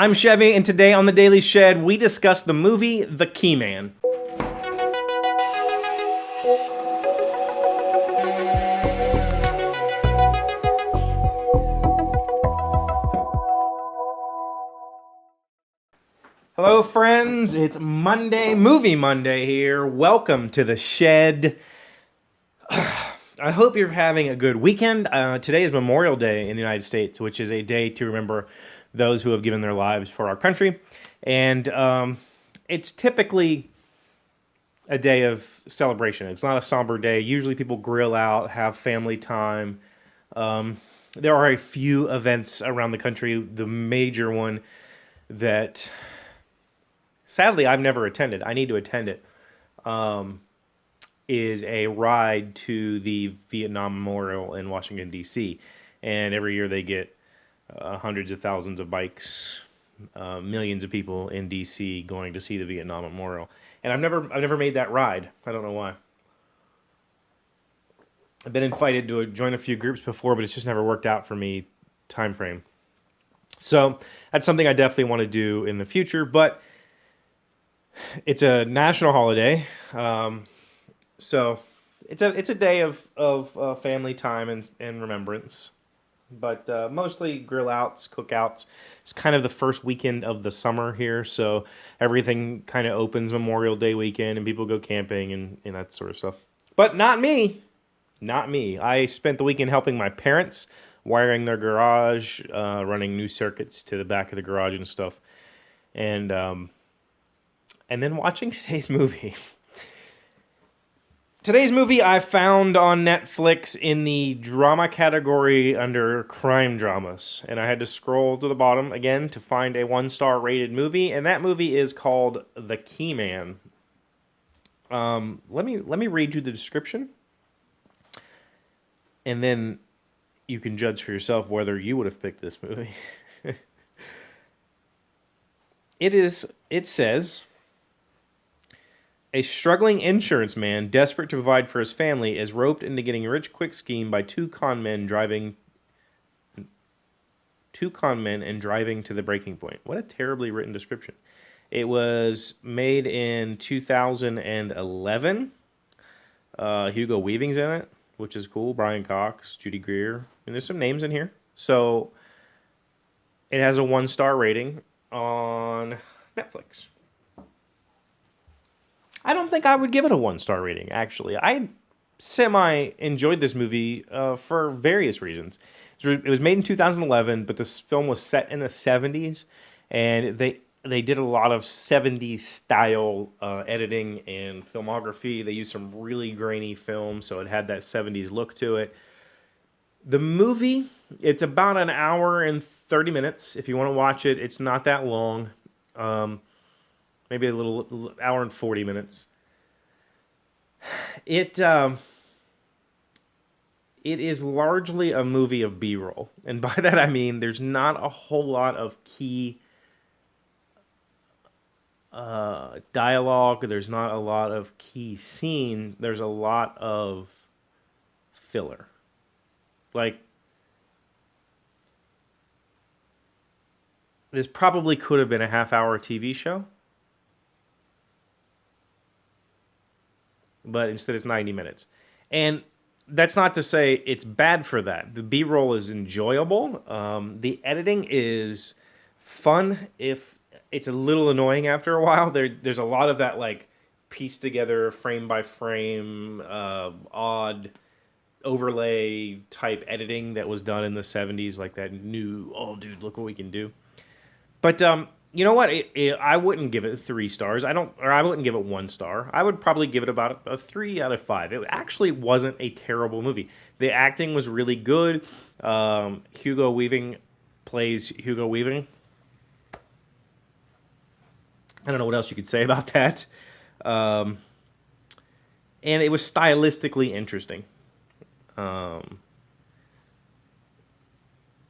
I'm Chevy, and today on The Daily Shed, we discuss the movie The Key Man. Hello, friends. It's Monday, Movie Monday here. Welcome to The Shed. I hope you're having a good weekend. Today is Memorial Day in the United States, which is a day to remember those who have given their lives for our country. And it's typically a day of celebration. It's not a somber day. Usually people grill out, have family time. There are a few events around the country. The major one that, sadly, I've never attended. I need to attend it. Is a ride to the Vietnam Memorial in Washington, D.C. And every year they get hundreds of thousands of bikes, millions of people in D.C. going to see the Vietnam Memorial. And I've never made that ride. I don't know why. I've been invited to join a few groups before, but it's just never worked out for me time frame. So that's something I definitely want to do in the future, but it's a national holiday. So it's a day of family time and remembrance, but mostly grill outs, cookouts. It's kind of the first weekend of the summer here, so everything kind of opens Memorial Day weekend, and people go camping and that sort of stuff. But not me. Not me. I spent the weekend helping my parents wiring their garage, running new circuits to the back of the garage and stuff, and then watching today's movie. Today's movie I found on Netflix in the drama category under crime dramas, and I had to scroll to the bottom again to find a 1-star rated movie, and that movie is called The Key Man. Let me read you the description, and then you can judge for yourself whether you would have picked this movie. It says, a struggling insurance man, desperate to provide for his family, is roped into getting a rich quick scheme by two con men and driving to the breaking point. What a terribly written description. It was made in 2011. Hugo Weaving's in it, which is cool. Brian Cox, Judy Greer, and there's some names in here. So it has a 1-star rating on Netflix. I don't think I would give it a 1-star rating, actually. I semi-enjoyed this movie for various reasons. It was made in 2011, but this film was set in the 70s, and they did a lot of 70s style editing and filmography. They used some really grainy film, so it had that 70s look to it. The movie, it's about an hour and 30 minutes. If you want to watch it, it's not that long. Maybe a little hour and 40 minutes. It is largely a movie of B-roll. And by that I mean there's not a whole lot of key dialogue. There's not a lot of key scenes. There's a lot of filler. Like, this probably could have been a half-hour TV show. But instead it's 90 minutes. And that's not to say it's bad for that. The B-roll is enjoyable. The editing is fun. If it's a little annoying after a while, there's a lot of that, like, pieced together frame by frame, odd overlay type editing that was done in the 70s, like that new, oh dude, look what we can do. But you know what? I wouldn't give it 3 stars. I wouldn't give it 1 star. I would probably give it about a 3 out of 5. It actually wasn't a terrible movie. The acting was really good. Hugo Weaving plays Hugo Weaving. I don't know what else you could say about that. And it was stylistically interesting.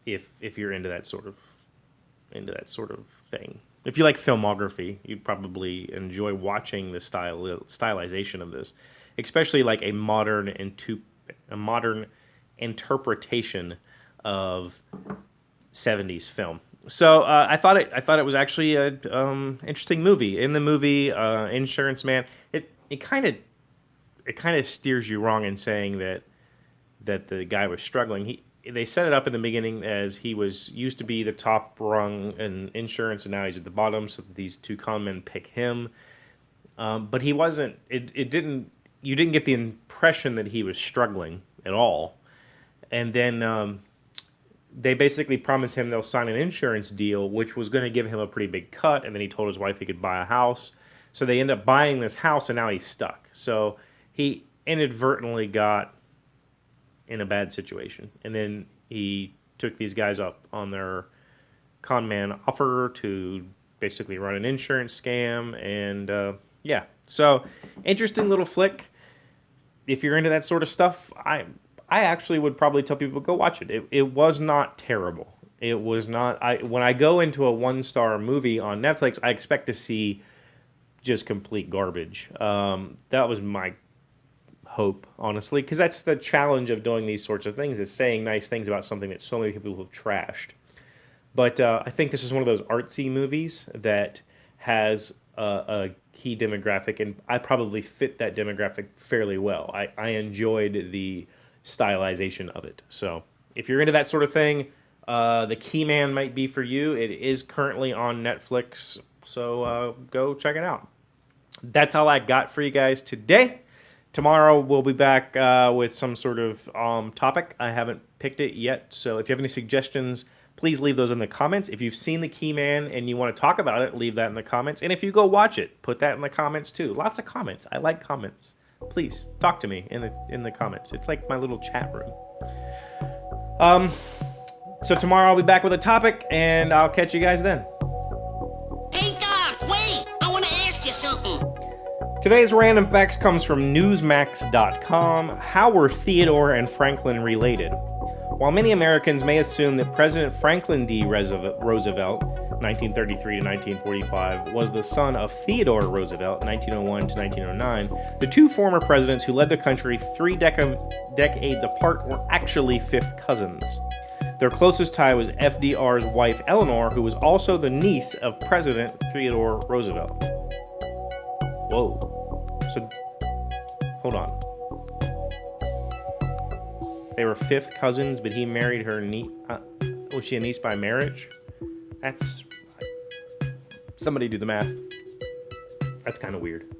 If you're into that sort of thing. If you like filmography, you'd probably enjoy watching the stylization of this, especially like a modern interpretation of 70s film. So I thought it was actually a interesting movie. In the movie, Insurance Man, it kind of steers you wrong in saying that the guy was struggling. They set it up in the beginning as he was used to be the top rung in insurance, and now he's at the bottom. So these two con men pick him, but he wasn't. It didn't. You didn't get the impression that he was struggling at all. And then they basically promised him they'll sign an insurance deal, which was going to give him a pretty big cut. And then he told his wife he could buy a house. So they end up buying this house, and now he's stuck. So he inadvertently got in a bad situation. And then he took these guys up on their con man offer to basically run an insurance scam. And yeah, so interesting little flick. If you're into that sort of stuff, I actually would probably tell people go watch it. It was not terrible. It was not. When I go into a 1-star movie on Netflix, I expect to see just complete garbage. That was my hope, honestly, because that's the challenge of doing these sorts of things, is saying nice things about something that so many people have trashed. But I think this is one of those artsy movies that has a key demographic, and I probably fit that demographic fairly well. I enjoyed the stylization of it. So if you're into that sort of thing, The Key Man might be for you. It is currently on Netflix, so go check it out. That's all I got for you guys today. Tomorrow we'll be back with some sort of topic. I haven't picked it yet, so if you have any suggestions, please leave those in the comments. If you've seen The Key Man and you want to talk about it, leave that in the comments. And if you go watch it, put that in the comments too. Lots of comments. I like comments. Please talk to me in the comments. It's like my little chat room. So tomorrow I'll be back with a topic, and I'll catch you guys then. Hey, Doc, wait! I want to ask you something. Today's random facts comes from Newsmax.com. How were Theodore and Franklin related? While many Americans may assume that President Franklin D. Roosevelt, 1933 to 1945, was the son of Theodore Roosevelt, 1901 to 1909, the two former presidents who led the country 3 decades apart were actually fifth cousins. Their closest tie was FDR's wife Eleanor, who was also the niece of President Theodore Roosevelt. Whoa. So, hold on. They were fifth cousins, but he married her niece. Was she a niece by marriage? That's... Somebody do the math. That's kind of weird.